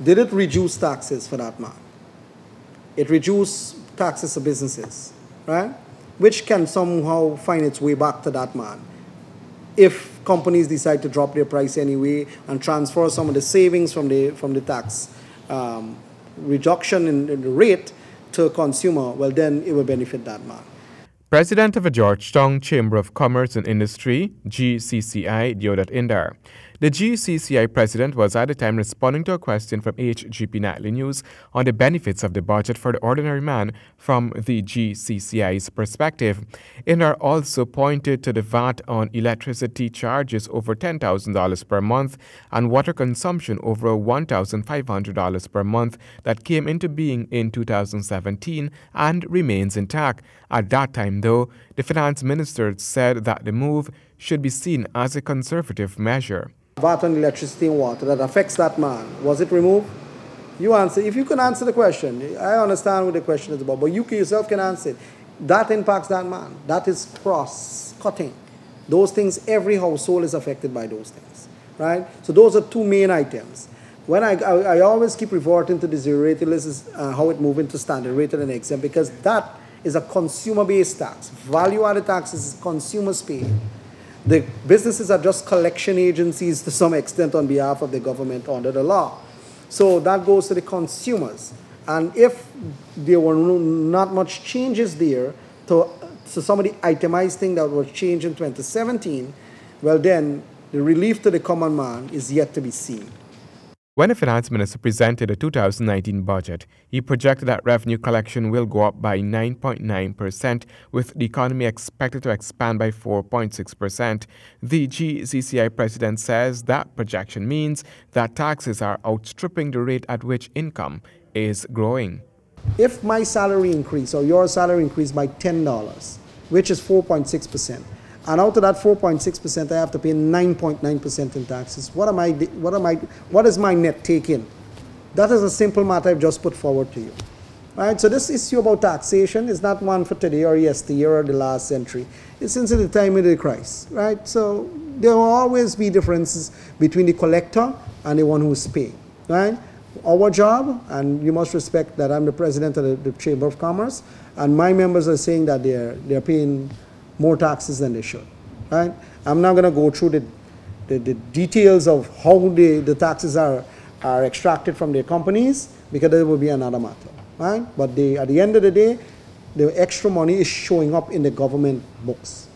Did it reduce taxes for that man? It reduced taxes for businesses, right? Which can somehow find its way back to that man. If companies decide to drop their price anyway and transfer some of the savings from the tax reduction in the rate to a consumer, well, then it will benefit that man. President of the Georgetown Chamber of Commerce and Industry, GCCI, Deodat Indar. The GCCI president was at the time responding to a question from HGP Nightly News on the benefits of the budget for the ordinary man from the GCCI's perspective. Indar also pointed to the VAT on electricity charges over $10,000 per month and water consumption over $1,500 per month that came into being in 2017 and remains intact. At that time, though, the finance minister said that the move should be seen as a conservative measure. VAT on electricity and water that affects that man, was it removed? You answer. If you can answer the question, I understand what the question is about, but you yourself can answer it. That impacts that man. That is cross-cutting. Those things, every household is affected by those things, right? So those are two main items. When I always keep reverting to the zero-rated list, how it moves into standard rated and exempt, because that is a consumer-based tax. Value-added taxes is consumers pay. The businesses are just collection agencies to some extent on behalf of the government under the law. So that goes to the consumers. And if there were not much changes there to some of the itemized things that were changed in 2017, well then the relief to the common man is yet to be seen. When the finance minister presented the 2019 budget, he projected that revenue collection will go up by 9.9%, with the economy expected to expand by 4.6%. The GCCI president says that projection means that taxes are outstripping the rate at which income is growing. If my salary increase or your salary increased by $10, which is 4.6%, and out of that 4.6%, I have to pay 9.9% in taxes. What is my net take in? That is a simple matter I've just put forward to you. Right? So this issue about taxation is not one for today or yesteryear or the last century. It's since the time of the Christ. Right? So there will always be differences between the collector and the one who's paying. Right? Our job, and you must respect that I'm the president of the Chamber of Commerce, and my members are saying that they're paying more taxes than they should, right? I'm not going to go through the details of how the taxes are extracted from their companies, because that will be another matter, right? But at the end of the day, the extra money is showing up in the government books.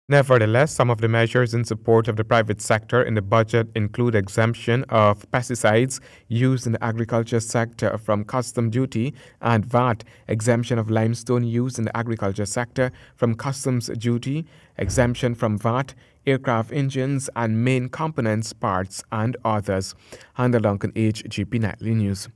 Nevertheless, some of the measures in support of the private sector in the budget include exemption of pesticides used in the agriculture sector from custom duty and VAT, exemption of limestone used in the agriculture sector from customs duty, exemption from VAT, aircraft engines and main components parts, and others. Handel Duncan, HGP Nightly News.